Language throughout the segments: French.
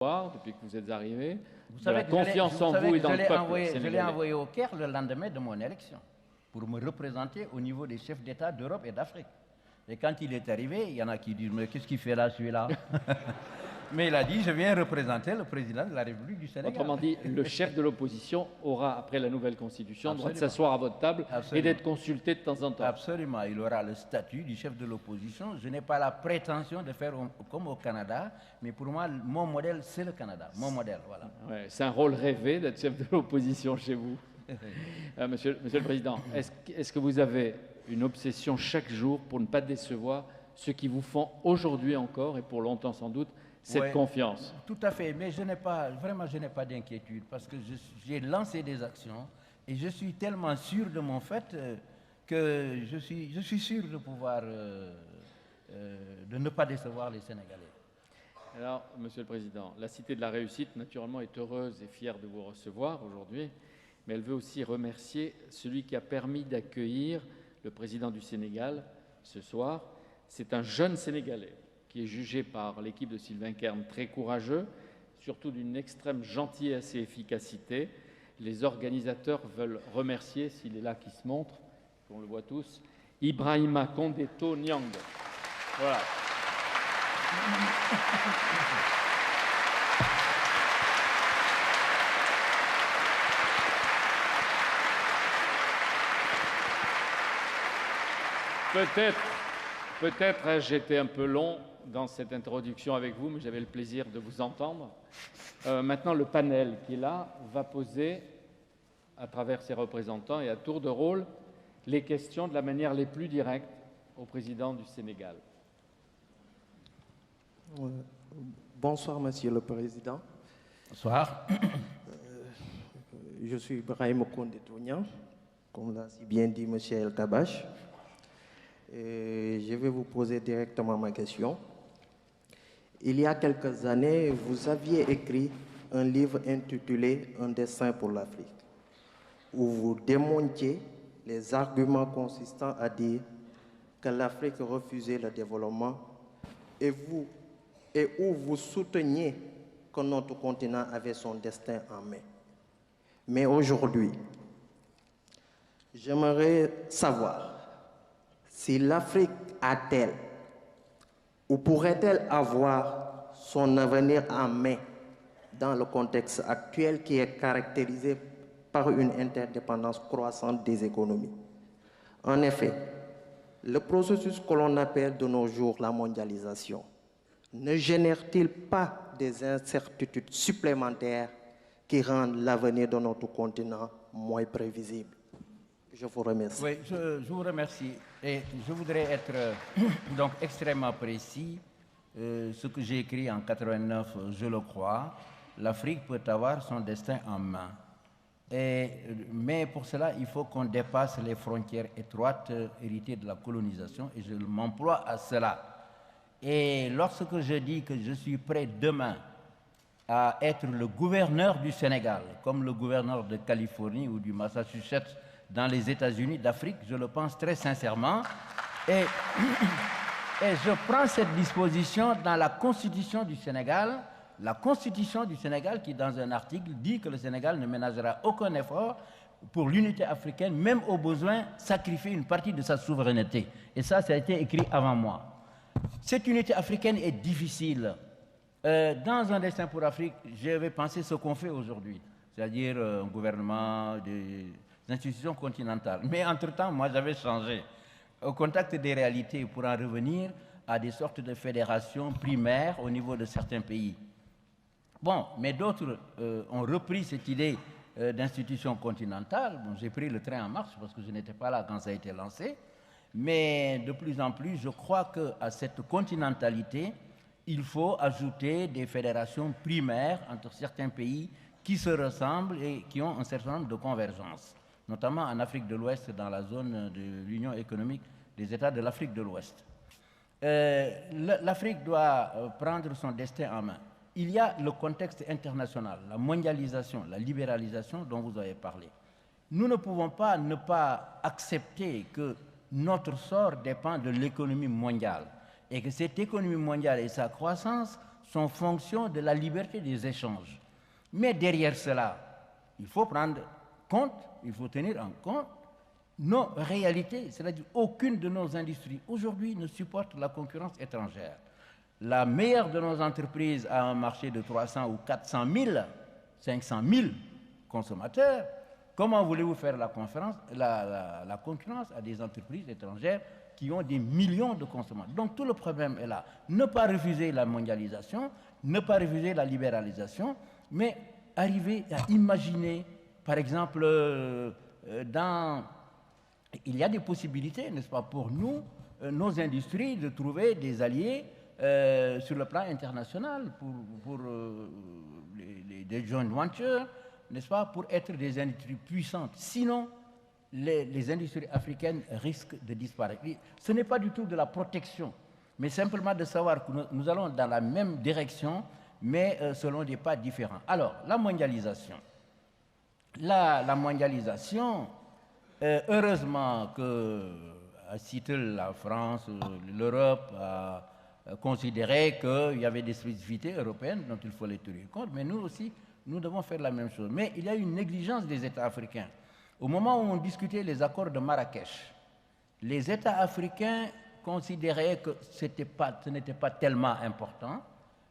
depuis que vous êtes arrivé, Vous de savez la que confiance en vous et dans le peuple je l'ai sénégalais. envoyé au Caire le lendemain de mon élection pour me représenter au niveau des chefs d'État d'Europe et d'Afrique. Et quand il est arrivé, il y en a qui disent « Mais qu'est-ce qu'il fait là, celui-là ?» Mais il a dit « Je viens représenter le président de la République du Sénégal. » Autrement dit, le chef de l'opposition aura, après la nouvelle constitution, le droit de Absolument. s'asseoir à votre table et Absolument. d'être consulté de temps en temps. Absolument, il aura le statut du chef de l'opposition. Je n'ai pas la prétention de faire comme au Canada, mais pour moi, mon modèle, c'est le Canada. Mon modèle, voilà. Ouais, c'est un rôle rêvé d'être chef de l'opposition chez vous. Monsieur le Président, est-ce que vous avez une obsession chaque jour pour ne pas décevoir ceux qui vous font aujourd'hui encore, et pour longtemps sans doute, cette confiance? Tout à fait, mais je n'ai pas d'inquiétude parce que j'ai lancé des actions et je suis tellement sûr de mon fait que je suis sûr de pouvoir de ne pas décevoir les Sénégalais. Alors, Monsieur le Président, la Cité de la Réussite, naturellement, est heureuse et fière de vous recevoir aujourd'hui, mais elle veut aussi remercier celui qui a permis d'accueillir le Président du Sénégal ce soir. C'est un jeune Sénégalais qui est jugé par l'équipe de Sylvain Kern très courageux, surtout d'une extrême gentillesse et efficacité. Les organisateurs veulent remercier, s'il est là qui se montre, on le voit tous, Ibrahima Kondeto Niang. Voilà. Peut-être j'étais un peu long dans cette introduction avec vous, mais j'avais le plaisir de vous entendre. Maintenant, le panel qui est là va poser, à travers ses représentants et à tour de rôle, les questions de la manière les plus directe au président du Sénégal. Bonsoir, Monsieur le Président. Bonsoir. Je suis Ibrahim Kondeto Niang, comme l'a si bien dit Monsieur El Kabash. Et je vais vous poser directement ma question. Il y a quelques années, vous aviez écrit un livre intitulé « Un destin pour l'Afrique », où vous démontiez les arguments consistant à dire que l'Afrique refusait le développement et où vous souteniez que notre continent avait son destin en main. Mais aujourd'hui, j'aimerais savoir si l'Afrique a-t-elle ou pourrait-elle avoir son avenir en main dans le contexte actuel qui est caractérisé par une interdépendance croissante des économies. En effet, le processus que l'on appelle de nos jours la mondialisation ne génère-t-il pas des incertitudes supplémentaires qui rendent l'avenir de notre continent moins prévisible? Je vous remercie. Oui, je vous remercie. Et je voudrais être donc extrêmement précis. Ce que j'ai écrit en 89, je le crois, l'Afrique peut avoir son destin en main. Mais pour cela, il faut qu'on dépasse les frontières étroites héritées de la colonisation, et je m'emploie à cela. Et lorsque je dis que je suis prêt demain à être le gouverneur du Sénégal, comme le gouverneur de Californie ou du Massachusetts dans les États-Unis d'Afrique, je le pense très sincèrement. Et je prends cette disposition dans la Constitution du Sénégal, qui, dans un article, dit que le Sénégal ne ménagera aucun effort pour l'unité africaine, même au besoin sacrifier une partie de sa souveraineté. Et ça a été écrit avant moi. Cette unité africaine est difficile. Dans un destin pour l'Afrique, je vais penser ce qu'on fait aujourd'hui, c'est-à-dire un gouvernement, des institutions continentales. Mais entre-temps, moi, j'avais changé. Au contact des réalités, pour en revenir à des sortes de fédérations primaires au niveau de certains pays. Bon, mais d'autres ont repris cette idée d'institution continentale. Bon, j'ai pris le train en marche parce que je n'étais pas là quand ça a été lancé. Mais de plus en plus, je crois qu'à cette continentalité, il faut ajouter des fédérations primaires entre certains pays qui se ressemblent et qui ont un certain nombre de convergences, notamment en Afrique de l'Ouest, dans la zone de l'Union économique des États de l'Afrique de l'Ouest. L'Afrique doit prendre son destin en main. Il y a le contexte international, la mondialisation, la libéralisation dont vous avez parlé. Nous ne pouvons pas ne pas accepter que notre sort dépend de l'économie mondiale et que cette économie mondiale et sa croissance sont fonction de la liberté des échanges. Mais derrière cela, il faut prendre compte, il faut tenir en compte nos réalités, c'est-à-dire aucune de nos industries aujourd'hui ne supporte la concurrence étrangère. La meilleure de nos entreprises a un marché de 300 ou 400 000, 500 000 consommateurs. Comment voulez-vous faire la concurrence à des entreprises étrangères qui ont des millions de consommateurs? Donc tout le problème est là. Ne pas refuser la mondialisation, ne pas refuser la libéralisation, mais arriver à imaginer, par exemple, il y a des possibilités, n'est-ce pas, pour nous, nos industries, de trouver des alliés sur le plan international pour des joint ventures, n'est-ce pas, pour être des industries puissantes. Sinon, les industries africaines risquent de disparaître. Ce n'est pas du tout de la protection, mais simplement de savoir que nous allons dans la même direction, mais selon des pas différents. Alors, la mondialisation. La mondialisation, heureusement que, à Seattle, la France, l'Europe a considéré qu'il y avait des spécificités européennes dont il faut les tenir compte, mais nous aussi, nous devons faire la même chose. Mais il y a une négligence des États africains. Au moment où on discutait les accords de Marrakech, les États africains considéraient que ce n'était pas tellement important,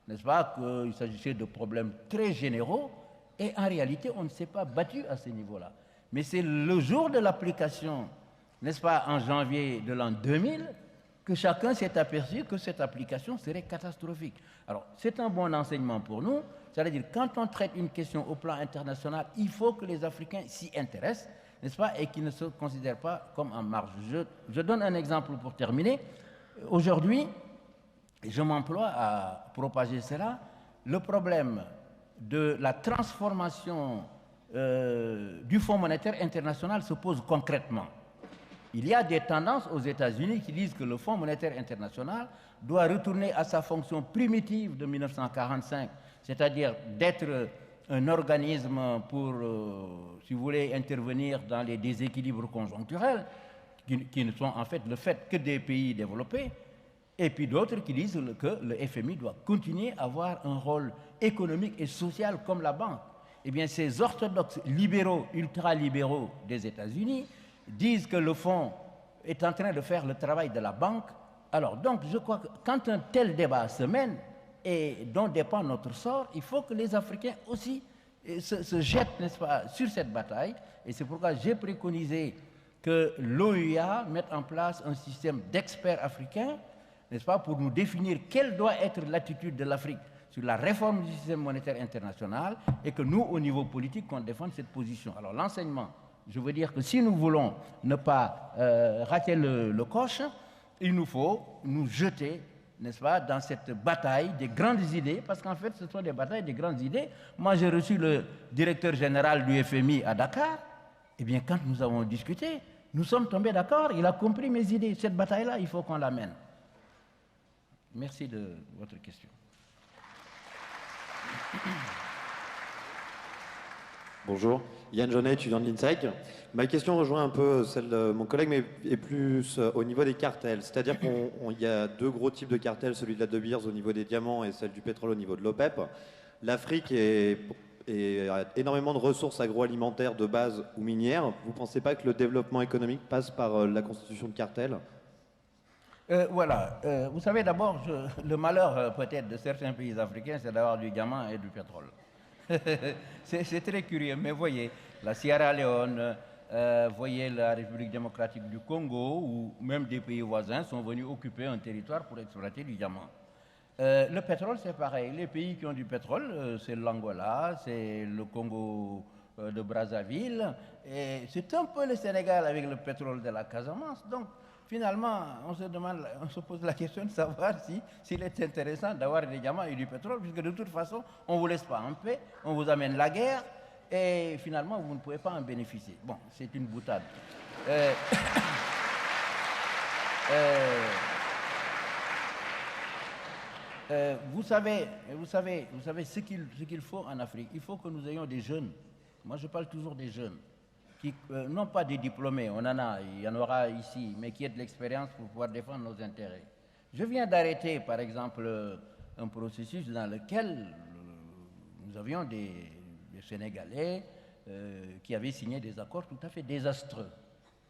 n'est-ce pas, qu'il s'agissait de problèmes très généraux, et en réalité, on ne s'est pas battu à ce niveau-là. Mais c'est le jour de l'application, n'est-ce pas, en janvier de l'an 2000, que chacun s'est aperçu que cette application serait catastrophique. Alors, c'est un bon enseignement pour nous, c'est-à-dire quand on traite une question au plan international, il faut que les Africains s'y intéressent, n'est-ce pas, et qu'ils ne se considèrent pas comme en marge. Je donne un exemple pour terminer. Aujourd'hui, je m'emploie à propager cela, le problème de la transformation du Fonds monétaire international se pose concrètement. Il y a des tendances aux États-Unis qui disent que le Fonds monétaire international doit retourner à sa fonction primitive de 1945, c'est-à-dire d'être un organisme pour, si vous voulez, intervenir dans les déséquilibres conjoncturels, qui ne sont en fait le fait que des pays développés, et puis d'autres qui disent que le FMI doit continuer à avoir un rôle économique et social comme la banque. Eh bien, ces orthodoxes libéraux, ultralibéraux des États-Unis disent que le fonds est en train de faire le travail de la banque. Alors, donc, je crois que quand un tel débat se mène et dont dépend notre sort, il faut que les Africains aussi se jettent, n'est-ce pas, sur cette bataille. Et c'est pourquoi j'ai préconisé que l'OUA mette en place un système d'experts africains, n'est-ce pas, pour nous définir quelle doit être l'attitude de l'Afrique sur la réforme du système monétaire international et que nous, au niveau politique, qu'on défende cette position. Alors, l'enseignement, je veux dire que si nous voulons ne pas rater le coche, il nous faut nous jeter, n'est-ce pas, dans cette bataille des grandes idées, parce qu'en fait, ce sont des batailles des grandes idées. Moi, j'ai reçu le directeur général du FMI à Dakar. Eh bien, quand nous avons discuté, nous sommes tombés d'accord, il a compris mes idées. Cette bataille-là, il faut qu'on la mène. Merci de votre question. Bonjour, Yann Jaunet, étudiant de l'INSEC. Ma question rejoint un peu celle de mon collègue, mais est plus au niveau des cartels. C'est-à-dire qu'il y a deux gros types de cartels, celui de la De Beers au niveau des diamants et celle du pétrole au niveau de l'OPEP. L'Afrique a énormément de ressources agroalimentaires de base ou minières. Vous ne pensez pas que le développement économique passe par la constitution de cartels ? Voilà. Vous savez, d'abord, le malheur peut-être de certains pays africains, c'est d'avoir du diamant et du pétrole. C'est très curieux, mais voyez, la Sierra Leone, voyez la République démocratique du Congo, ou même des pays voisins sont venus occuper un territoire pour exploiter du diamant. Le pétrole, c'est pareil. Les pays qui ont du pétrole, c'est l'Angola, c'est le Congo de Brazzaville, et c'est un peu le Sénégal avec le pétrole de la Casamance. Donc, finalement, on se pose la question de savoir s'il est intéressant d'avoir des diamants et du pétrole, puisque de toute façon, on ne vous laisse pas en paix, on vous amène la guerre, et finalement, vous ne pouvez pas en bénéficier. Bon, c'est une boutade. Vous savez ce qu'il faut en Afrique. Il faut que nous ayons des jeunes. Moi, je parle toujours des jeunes. Non pas des diplômés, on en a, il y en aura ici, mais qui aient de l'expérience pour pouvoir défendre nos intérêts. Je viens d'arrêter, par exemple, un processus dans lequel nous avions des Sénégalais qui avaient signé des accords tout à fait désastreux.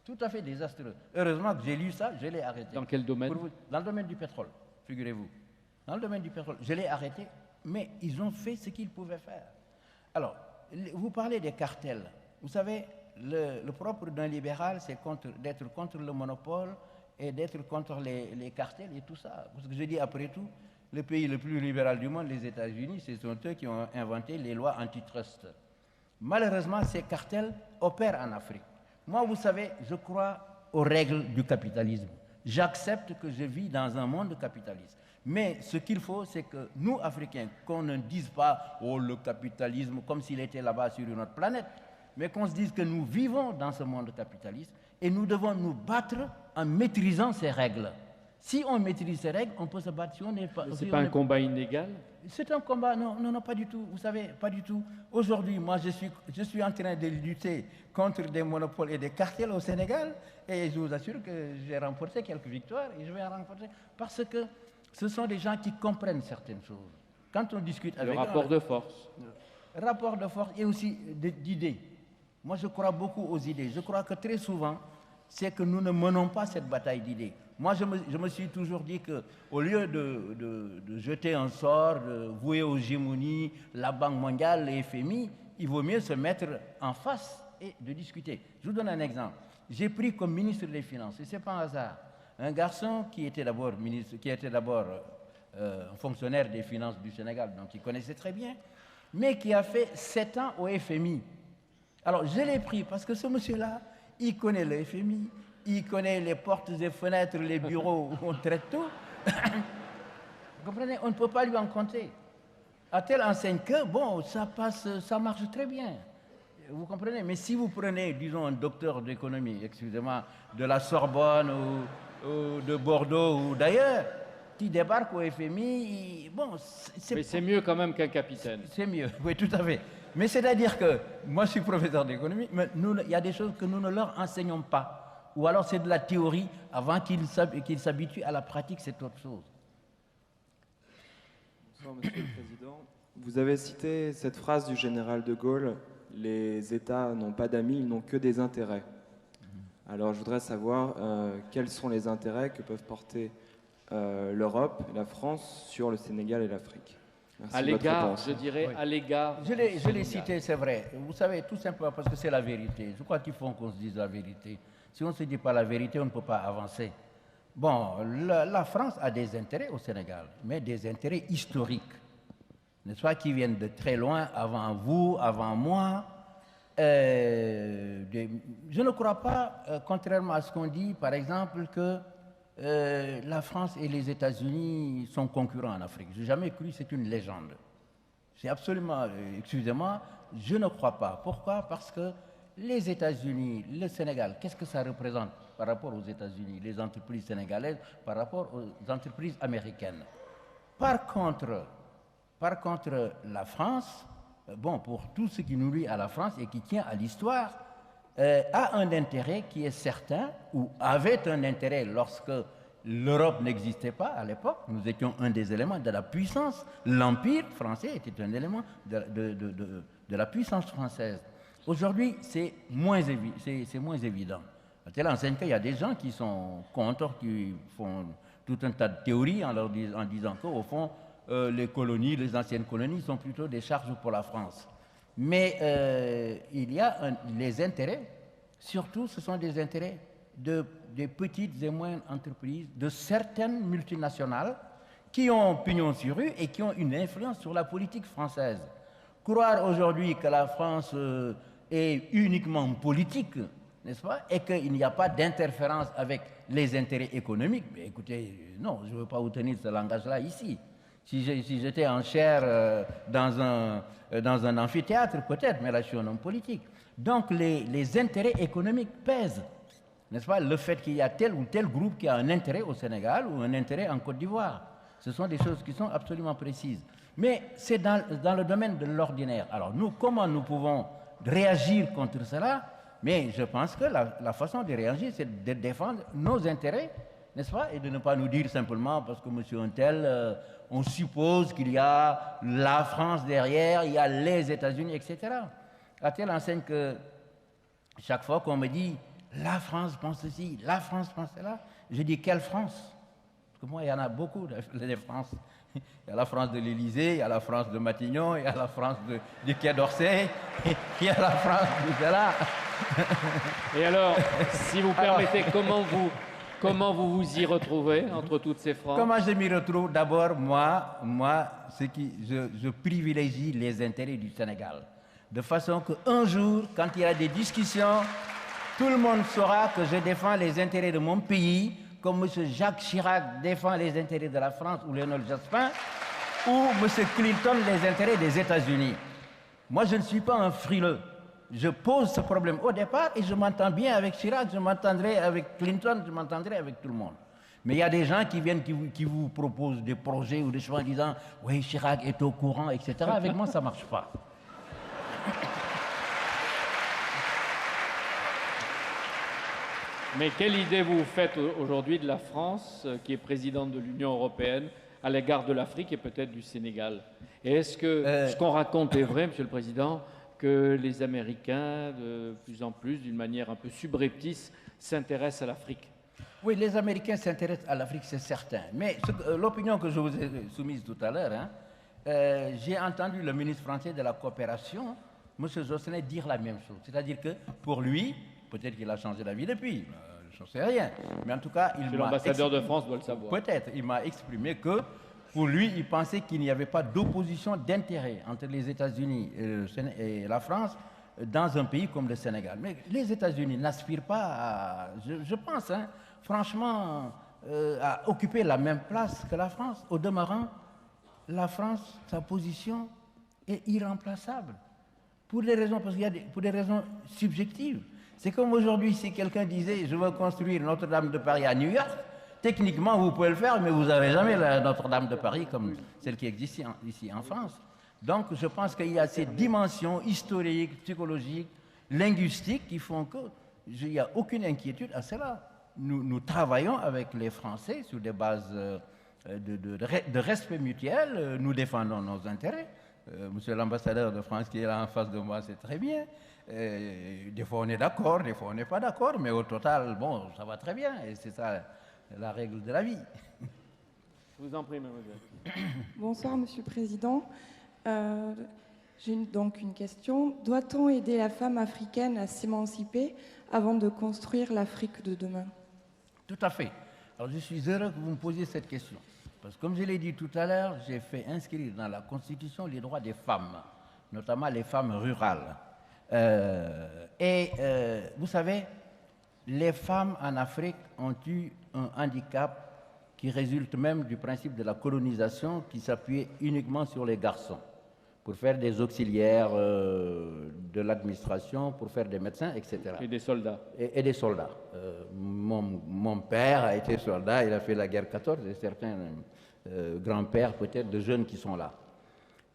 Tout à fait désastreux. Heureusement que j'ai lu ça, je l'ai arrêté. Dans quel domaine? Dans le domaine du pétrole, figurez-vous. Dans le domaine du pétrole, je l'ai arrêté, mais ils ont fait ce qu'ils pouvaient faire. Alors, vous parlez des cartels. Vous savez, le propre d'un libéral, c'est d'être contre le monopole et d'être contre les cartels et tout ça. Parce que je dis, après tout, le pays le plus libéral du monde, les États-Unis, ce sont eux qui ont inventé les lois antitrust. Malheureusement, ces cartels opèrent en Afrique. Moi, vous savez, je crois aux règles du capitalisme. J'accepte que je vis dans un monde capitaliste. Mais ce qu'il faut, c'est que nous, Africains, qu'on ne dise pas « oh, le capitalisme » comme s'il était là-bas sur une autre planète, mais qu'on se dise que nous vivons dans ce monde capitaliste et nous devons nous battre en maîtrisant ces règles. Si on maîtrise ces règles, on peut se battre. Si on n'est pas, c'est pas un combat inégal? C'est un combat, non, pas du tout. Vous savez, pas du tout. Aujourd'hui, moi, je suis en train de lutter contre des monopoles et des cartels au Sénégal, et je vous assure que j'ai remporté quelques victoires, et je vais en remporter, parce que ce sont des gens qui comprennent certaines choses. Quand on discute avec eux... Le rapport de force. Rapport de force et aussi d'idées. Moi, je crois beaucoup aux idées. Je crois que très souvent, c'est que nous ne menons pas cette bataille d'idées. Moi, je me suis toujours dit qu'au lieu de jeter un sort, de vouer aux gémonies la Banque mondiale, les FMI, il vaut mieux se mettre en face et de discuter. Je vous donne un exemple. J'ai pris comme ministre des Finances, et ce n'est pas un hasard, un garçon qui était d'abord fonctionnaire des finances du Sénégal, donc il connaissait très bien, mais qui a fait 7 ans au FMI. Alors, je l'ai pris parce que ce monsieur-là, il connaît le FMI, il connaît les portes et fenêtres, les bureaux où on traite tout. Vous comprenez? On ne peut pas lui en compter. À telle enseigne que, bon, ça passe, ça marche très bien. Vous comprenez? Mais si vous prenez, disons, un docteur d'économie, excusez-moi, de la Sorbonne ou de Bordeaux ou d'ailleurs, qui débarque au FMI, bon, mais c'est mieux quand même qu'un capitaine. C'est mieux, oui, tout à fait. Mais c'est-à-dire que, moi je suis professeur d'économie, mais il y a des choses que nous ne leur enseignons pas. Ou alors c'est de la théorie, avant qu'ils s'habituent à la pratique, c'est autre chose. Bonsoir, Monsieur le Président. Vous avez cité cette phrase du général de Gaulle, « Les États n'ont pas d'amis, ils n'ont que des intérêts ». Alors je voudrais savoir quels sont les intérêts que peuvent porter l'Europe et la France sur le Sénégal et l'Afrique. À l'égard, je dirais, à l'égard... Je l'ai cité, c'est vrai. Vous savez, tout simplement parce que c'est la vérité. Je crois qu'il faut qu'on se dise la vérité. Si on ne se dit pas la vérité, on ne peut pas avancer. Bon, la France a des intérêts au Sénégal, mais des intérêts historiques, n'est-ce pas, qui viennent de très loin, avant vous, avant moi. Je ne crois pas, contrairement à ce qu'on dit, par exemple, que la France et les États-Unis sont concurrents en Afrique. Je n'ai jamais cru, c'est une légende. C'est absolument, excusez-moi, je ne crois pas. Pourquoi? Parce que les États-Unis, le Sénégal, qu'est-ce que ça représente par rapport aux États-Unis, les entreprises sénégalaises par rapport aux entreprises américaines? Par contre, la France, bon, pour tout ce qui nous lie à la France et qui tient à l'histoire, a un intérêt qui est certain, ou avait un intérêt lorsque l'Europe n'existait pas à l'époque. Nous étions un des éléments de la puissance. L'Empire français était un élément de la puissance française. Aujourd'hui, c'est moins évident. À telle enseigne qu'il y a des gens qui sont contre, qui font tout un tas de théories en disant qu'au fond, les colonies, les anciennes colonies sont plutôt des charges pour la France. Mais il y a les intérêts, surtout ce sont des intérêts des petites et moyennes entreprises, de certaines multinationales qui ont pignon sur rue et qui ont une influence sur la politique française. Croire aujourd'hui que la France est uniquement politique, n'est-ce pas, et qu'il n'y a pas d'interférence avec les intérêts économiques, mais écoutez, non, je ne veux pas vous tenir ce langage-là ici. Si j'étais en chaire dans un amphithéâtre, peut-être, mais là, je suis un homme politique. Donc, les intérêts économiques pèsent, n'est-ce pas? Le fait qu'il y a tel ou tel groupe qui a un intérêt au Sénégal ou un intérêt en Côte d'Ivoire. Ce sont des choses qui sont absolument précises. Mais c'est dans le domaine de l'ordinaire. Alors, nous, comment nous pouvons réagir contre cela? Mais je pense que la façon de réagir, c'est de défendre nos intérêts, n'est-ce pas? Et de ne pas nous dire simplement parce que monsieur un tel on suppose qu'il y a la France derrière, il y a les États-Unis, etc. À telle enseigne que chaque fois qu'on me dit la France pense ceci, la France pense cela, je dis quelle France? Parce que moi, il y en a beaucoup de France. Il y a la France de l'Élysée, il y a la France de Matignon, il y a la France du Quai d'Orsay, il y a la France de cela. Et alors, si vous permettez, comment vous y retrouvez entre toutes ces franges? Comment je m'y retrouve? D'abord, moi je privilégie les intérêts du Sénégal. De façon qu'un jour, quand il y a des discussions, tout le monde saura que je défends les intérêts de mon pays, comme M. Jacques Chirac défend les intérêts de la France ou Léonard Jospin, ou M. Clinton les intérêts des États-Unis. Moi, je ne suis pas un frileux. Je pose ce problème au départ et je m'entends bien avec Chirac, je m'entendrai avec Clinton, je m'entendrai avec tout le monde. Mais il y a des gens qui viennent, qui vous proposent des projets ou des choses en disant « Oui, Chirac est au courant, etc. » Avec moi, ça ne marche pas. Mais quelle idée vous faites aujourd'hui de la France, qui est présidente de l'Union européenne, à l'égard de l'Afrique et peut-être du Sénégal? Et est-ce que ce qu'on raconte est vrai, Monsieur le Président, que les Américains, de plus en plus, d'une manière un peu subreptice, s'intéressent à l'Afrique? Oui, les Américains s'intéressent à l'Afrique, c'est certain. Mais l'opinion que je vous ai soumise tout à l'heure, j'ai entendu le ministre français de la coopération, M. Jospin, dire la même chose. C'est-à-dire que pour lui, peut-être qu'il a changé d'avis depuis, je ne sais rien. Mais en tout cas, l'ambassadeur de France doit le savoir. Peut-être, il m'a exprimé que pour lui, il pensait qu'il n'y avait pas d'opposition d'intérêt entre les États-Unis et la France dans un pays comme le Sénégal. Mais les États-Unis n'aspirent pas, je pense, franchement, à occuper la même place que la France. Au demeurant, la France, sa position est irremplaçable. Pour des raisons, pour des raisons subjectives. C'est comme aujourd'hui, si quelqu'un disait « je veux construire Notre-Dame de Paris à New York », techniquement, vous pouvez le faire, mais vous n'avez jamais la Notre-Dame de Paris comme celle qui existe ici en France. Donc, je pense qu'il y a ces dimensions historiques, psychologiques, linguistiques qui font qu'il n'y a aucune inquiétude à cela. Nous travaillons avec les Français sur des bases de respect mutuel, nous défendons nos intérêts. Monsieur l'ambassadeur de France qui est là en face de moi, c'est très bien. Des fois on est d'accord, des fois on n'est pas d'accord, mais au total, bon, ça va très bien. Et c'est ça la règle de la vie. Je vous en prie, mademoiselle. Bonsoir, Monsieur le Président. J'ai donc une question. Doit-on aider la femme africaine à s'émanciper avant de construire l'Afrique de demain? Tout à fait. Alors je suis heureux que vous me posiez cette question. Parce que comme je l'ai dit tout à l'heure, j'ai fait inscrire dans la Constitution les droits des femmes, notamment les femmes rurales. Vous savez, les femmes en Afrique ont eu un handicap qui résulte même du principe de la colonisation qui s'appuyait uniquement sur les garçons pour faire des auxiliaires de l'administration, pour faire des médecins, etc. Et des soldats. Et des soldats. Mon père a été soldat, il a fait la guerre 14, et certains grands-pères peut-être de jeunes qui sont là.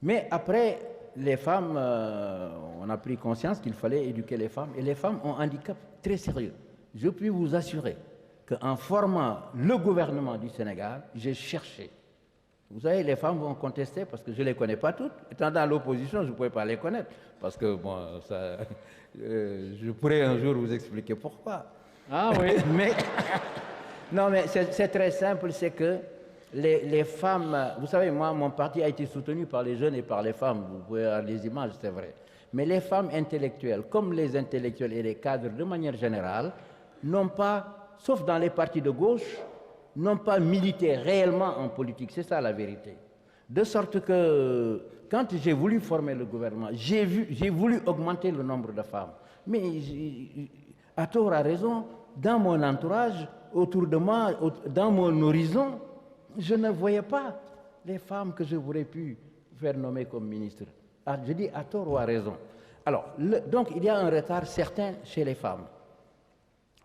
Mais après, les femmes, on a pris conscience qu'il fallait éduquer les femmes, et les femmes ont un handicap très sérieux. Je puis vous assurer qu'en formant le gouvernement du Sénégal, j'ai cherché. Vous savez, les femmes vont contester parce que je ne les connais pas toutes. Étant dans l'opposition, je ne pouvais pas les connaître. Parce que, bon, ça, je pourrais un jour vous expliquer pourquoi. Ah oui. Non, mais c'est très simple, c'est que les femmes... Vous savez, moi, mon parti a été soutenu par les jeunes et par les femmes. Vous pouvez avoir les images, c'est vrai. Mais les femmes intellectuelles, comme les intellectuels et les cadres de manière générale, n'ont pas, sauf dans les partis de gauche, n'ont pas milité réellement en politique. C'est ça la vérité. De sorte que, quand j'ai voulu former le gouvernement, j'ai voulu augmenter le nombre de femmes. Mais, à tort, à raison, dans mon entourage, autour de moi, dans mon horizon, je ne voyais pas les femmes que je voudrais pu faire nommer comme ministre. Je dis à tort ou à raison. Alors, donc, il y a un retard certain chez les femmes.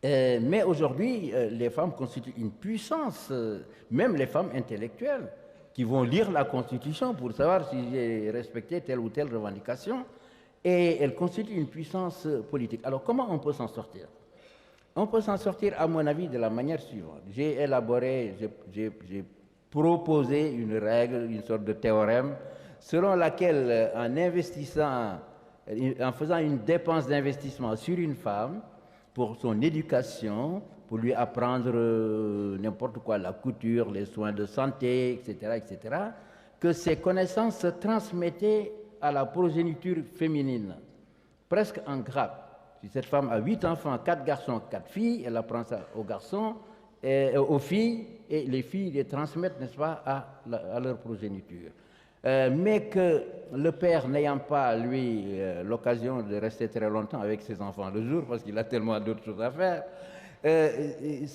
Mais aujourd'hui, les femmes constituent une puissance, même les femmes intellectuelles, qui vont lire la Constitution pour savoir si j'ai respecté telle ou telle revendication, et elles constituent une puissance politique. Alors, comment on peut s'en sortir? On peut s'en sortir, à mon avis, de la manière suivante. J'ai élaboré, j'ai proposé une règle, une sorte de théorème, selon laquelle, en investissant, en faisant une dépense d'investissement sur une femme, pour son éducation, pour lui apprendre n'importe quoi, la couture, les soins de santé, etc., que ces connaissances se transmettaient à la progéniture féminine, presque en grappe. Si cette femme a 8 enfants, 4 garçons, 4 filles, elle apprend ça aux garçons, et aux filles, et les filles les transmettent, n'est-ce pas, à leur progéniture. Mais que le père, n'ayant pas, lui, l'occasion de rester très longtemps avec ses enfants le jour, parce qu'il a tellement d'autres choses à faire, les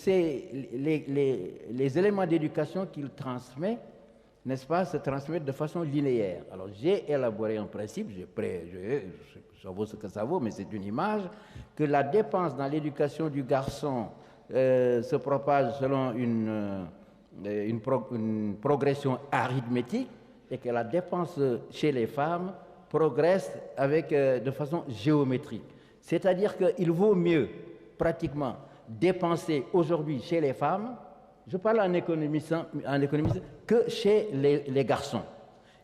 éléments d'éducation qu'il transmet, n'est-ce pas, se transmettent de façon linéaire. Alors j'ai élaboré un principe, ça vaut ce que ça vaut, mais c'est une image, que la dépense dans l'éducation du garçon se propage selon une progression arithmétique, et que la dépense chez les femmes progresse de façon géométrique. C'est-à-dire qu'il vaut mieux, pratiquement, dépenser aujourd'hui chez les femmes, je parle en économisant, que chez les garçons.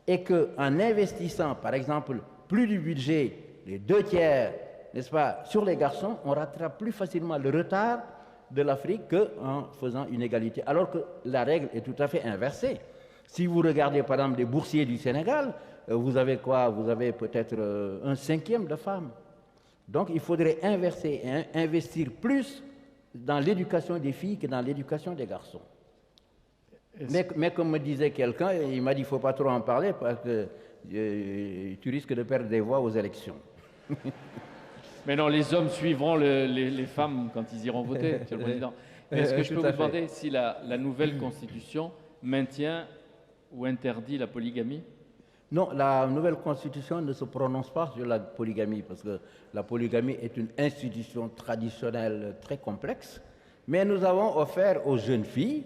Et qu'en investissant, par exemple, plus du budget, les 2/3, n'est-ce pas, sur les garçons, on rattrape plus facilement le retard de l'Afrique qu'en faisant une égalité. Alors que la règle est tout à fait inversée. Si vous regardez par exemple les boursiers du Sénégal, vous avez quoi? Vous avez peut-être 1/5 de femmes. Donc il faudrait investir plus dans l'éducation des filles que dans l'éducation des garçons. Mais comme me disait quelqu'un, il m'a dit qu'il ne faut pas trop en parler parce que tu risques de perdre des voix aux élections. Mais non, les hommes suivront les femmes quand ils iront voter, Monsieur le Président. Mais est-ce que je peux vous demander si la nouvelle Constitution maintient ou interdit la polygamie? Non, la nouvelle Constitution ne se prononce pas sur la polygamie, parce que la polygamie est une institution traditionnelle très complexe. Mais nous avons offert aux jeunes filles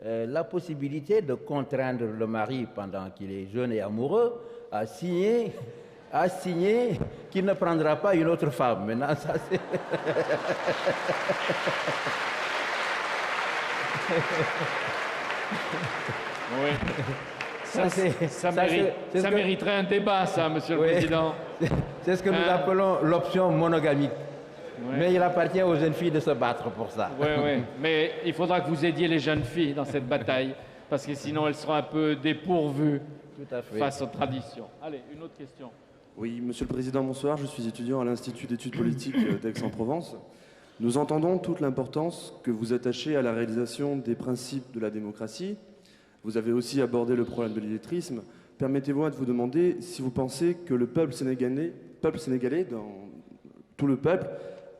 la possibilité de contraindre le mari, pendant qu'il est jeune et amoureux, à signer qu'il ne prendra pas une autre femme. Maintenant, ça c'est... Oui. Ça mériterait un débat, ça, Monsieur le Président. C'est ce que nous appelons l'option monogamique. Oui. Mais il appartient aux jeunes filles de se battre pour ça. Oui. Mais il faudra que vous aidiez les jeunes filles dans cette bataille, parce que sinon elles seront un peu dépourvues face aux traditions. Allez, une autre question. Oui, Monsieur le Président, bonsoir. Je suis étudiant à l'Institut d'études politiques d'Aix-en-Provence. Nous entendons toute l'importance que vous attachez à la réalisation des principes de la démocratie. Vous avez aussi abordé le problème de l'illettrisme. Permettez-moi de vous demander si vous pensez que le peuple sénégalais, dans tout le peuple,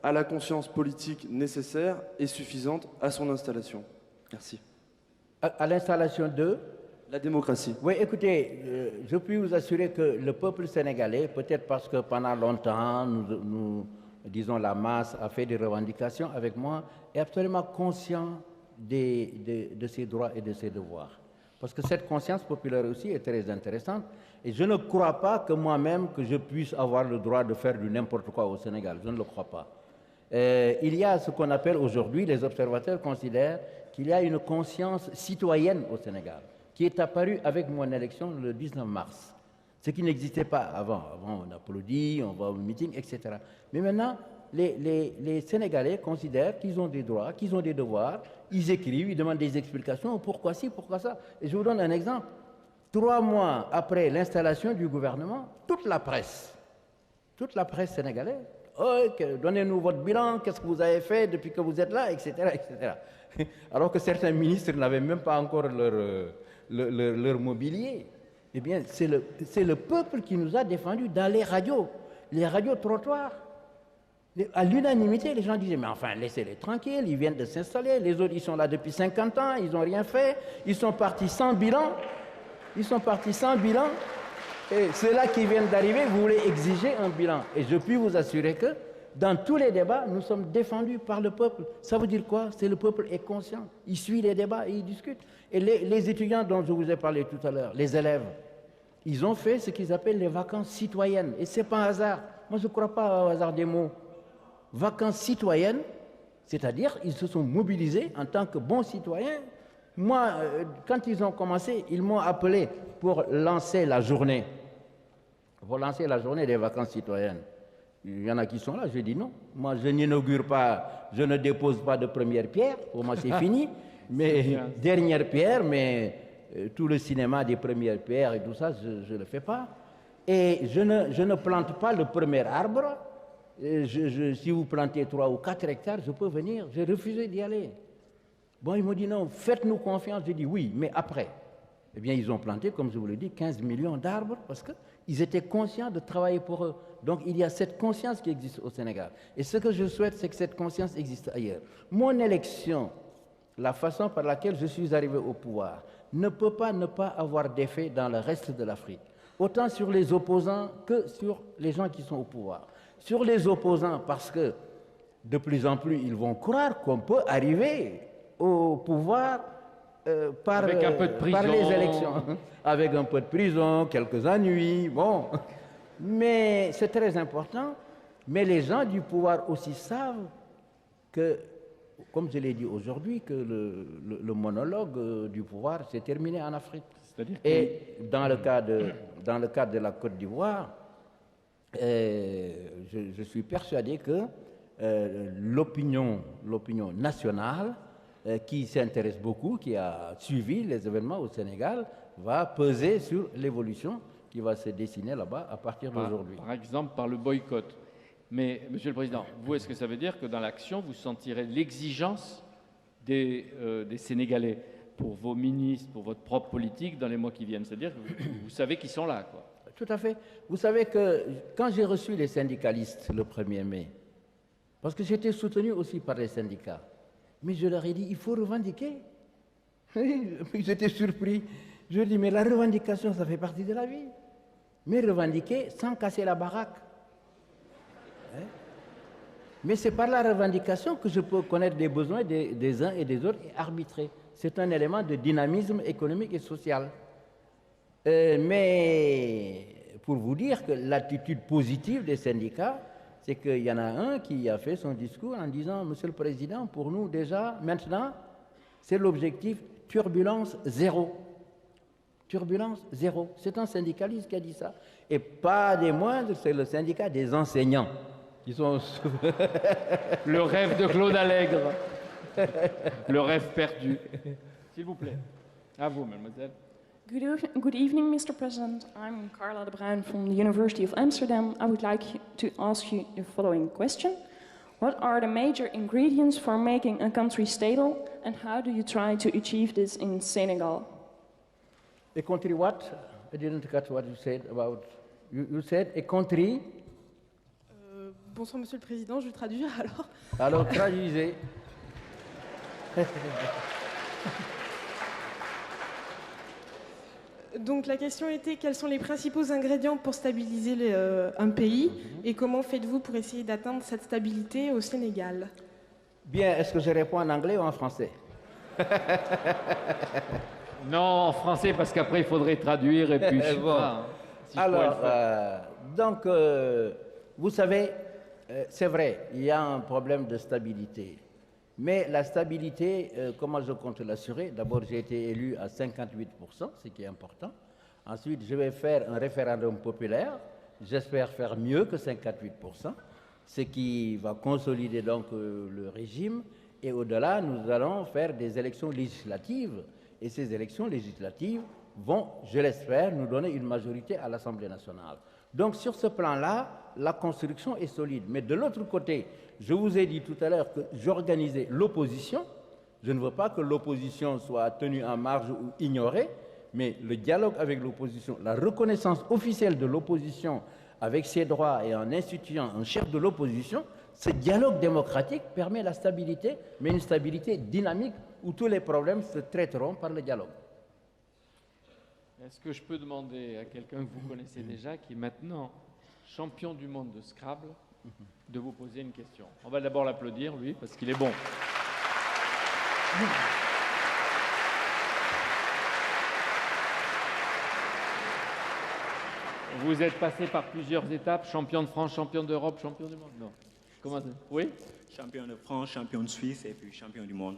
a la conscience politique nécessaire et suffisante à son installation. Merci. À l'installation de la démocratie. Oui, écoutez, je puis vous assurer que le peuple sénégalais, peut-être parce que pendant longtemps, disons, la masse a fait des revendications avec moi, est absolument conscient de ses droits et de ses devoirs. Parce que cette conscience populaire aussi est très intéressante. Et je ne crois pas que moi-même, que je puisse avoir le droit de faire du n'importe quoi au Sénégal. Je ne le crois pas. Il y a ce qu'on appelle aujourd'hui, les observateurs considèrent qu'il y a une conscience citoyenne au Sénégal, qui est apparue avec mon élection le 19 mars. Ce qui n'existait pas avant. Avant, on applaudit, on va au meeting, etc. Mais maintenant, les Sénégalais considèrent qu'ils ont des droits, qu'ils ont des devoirs, ils écrivent, ils demandent des explications, pourquoi ci, pourquoi ça. Et je vous donne un exemple. 3 mois après l'installation du gouvernement, toute la presse sénégalaise, donnez-nous votre bilan, qu'est-ce que vous avez fait depuis que vous êtes là, etc. Alors que certains ministres n'avaient même pas encore leur mobilier. Eh bien, c'est le peuple qui nous a défendus dans les radios trottoirs. À l'unanimité, les gens disaient, mais enfin, laissez-les tranquilles, ils viennent de s'installer, les autres, ils sont là depuis 50 ans, ils n'ont rien fait, ils sont partis sans bilan. Et ceux-là qui viennent d'arriver, vous voulez exiger un bilan. Et je puis vous assurer que dans tous les débats, nous sommes défendus par le peuple. Ça veut dire quoi? C'est le peuple est conscient. Il suit les débats et il discute. Et les étudiants dont je vous ai parlé tout à l'heure, les élèves, ils ont fait ce qu'ils appellent les vacances citoyennes. Et ce n'est pas un hasard. Moi, je ne crois pas au hasard des mots. Vacances citoyennes, c'est-à-dire ils se sont mobilisés en tant que bons citoyens Moi, quand ils ont commencé, ils m'ont appelé pour lancer la journée. Pour lancer la journée des vacances citoyennes. Il y en a qui sont là, je dis non. Moi, je n'inaugure pas, je ne dépose pas de première pierre. Pour moi, c'est fini. Mais dernière pierre, mais tout le cinéma des premières pierres et tout ça, je ne le fais pas. Et je ne plante pas le premier arbre. Si vous plantez 3 ou 4 hectares, je peux venir. J'ai refusé d'y aller. Bon, ils m'ont dit non, faites-nous confiance. J'ai dit oui, mais après. Eh bien, ils ont planté, comme je vous l'ai dit, 15 millions d'arbres parce qu'ils étaient conscients de travailler pour eux. Donc, il y a cette conscience qui existe au Sénégal. Et ce que je souhaite, c'est que cette conscience existe ailleurs. Mon élection, la façon par laquelle je suis arrivé au pouvoir, ne peut pas ne pas avoir d'effet dans le reste de l'Afrique. Autant sur les opposants que sur les gens qui sont au pouvoir. Sur les opposants, parce que de plus en plus, ils vont croire qu'on peut arriver au pouvoir par les élections. Avec un peu de prison, quelques ennuis, bon. Mais c'est très important. Mais les gens du pouvoir aussi savent que, comme je l'ai dit aujourd'hui, que le monologue du pouvoir s'est terminé en Afrique. Et dans le cas de la Côte d'Ivoire, je suis persuadé que l'opinion nationale qui s'intéresse beaucoup, qui a suivi les événements au Sénégal, va peser sur l'évolution qui va se dessiner là-bas à partir d'aujourd'hui. Par exemple, par le boycott. Mais, Monsieur le Président, vous, est-ce que ça veut dire que dans l'action, vous sentirez l'exigence des Sénégalais pour vos ministres, pour votre propre politique dans les mois qui viennent? C'est-à-dire que vous savez qu'ils sont là, quoi. Tout à fait. Vous savez que quand j'ai reçu les syndicalistes le 1er mai, parce que j'étais soutenu aussi par les syndicats, mais je leur ai dit, il faut revendiquer. Ils étaient surpris. Je leur ai dit, mais la revendication, ça fait partie de la vie. Mais revendiquer sans casser la baraque. Mais c'est par la revendication que je peux connaître les besoins des uns et des autres et arbitrer. C'est un élément de dynamisme économique et social. Mais pour vous dire que l'attitude positive des syndicats, c'est qu'il y en a un qui a fait son discours en disant « Monsieur le Président, pour nous déjà, maintenant, c'est l'objectif turbulence zéro. » Turbulence zéro. C'est un syndicaliste qui a dit ça. Et pas des moindres, c'est le syndicat des enseignants. Qui sont... Le rêve de Claude Allègre. Le rêve perdu. S'il vous plaît. À vous, mademoiselle. Good evening, Mr. President. I'm Carla de Bruin from the University of Amsterdam. I would like to ask you the following question. What are the major ingredients for making a country stable, and how do you try to achieve this in Senegal? A country what? I didn't catch what you said about... You said a country... Bonsoir, Monsieur le Président. Je vais traduire alors. Alors, traduisez. Donc la question était quels sont les principaux ingrédients pour stabiliser un pays et comment faites-vous pour essayer d'atteindre cette stabilité au Sénégal? Bien, est-ce que je réponds en anglais ou en français? Non, en français, parce qu'après il faudrait traduire et puis je sais pas. Si alors, donc, vous savez, c'est vrai, il y a un problème de stabilité. Mais la stabilité, comment je compte l'assurer? D'abord, j'ai été élu à 58%, ce qui est important. Ensuite, je vais faire un référendum populaire. J'espère faire mieux que 58%, ce qui va consolider donc le régime. Et au-delà, nous allons faire des élections législatives. Et ces élections législatives vont, je l'espère, nous donner une majorité à l'Assemblée nationale. Donc, sur ce plan-là, la construction est solide. Mais de l'autre côté, je vous ai dit tout à l'heure que j'organisais l'opposition. Je ne veux pas que l'opposition soit tenue en marge ou ignorée, mais le dialogue avec l'opposition, la reconnaissance officielle de l'opposition avec ses droits et en instituant un chef de l'opposition, ce dialogue démocratique permet la stabilité, mais une stabilité dynamique où tous les problèmes se traiteront par le dialogue. Est-ce que je peux demander à quelqu'un que vous connaissez déjà, qui est maintenant champion du monde de Scrabble, de vous poser une question? On va d'abord l'applaudir, lui, parce qu'il est bon. Vous êtes passé par plusieurs étapes, champion de France, champion d'Europe, champion du monde? Non. Comment ça? Oui? Champion de France, champion de Suisse et puis champion du monde.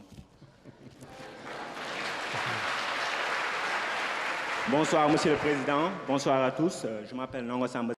Bonsoir, Monsieur le Président. Bonsoir à tous. Je m'appelle Nango Samba.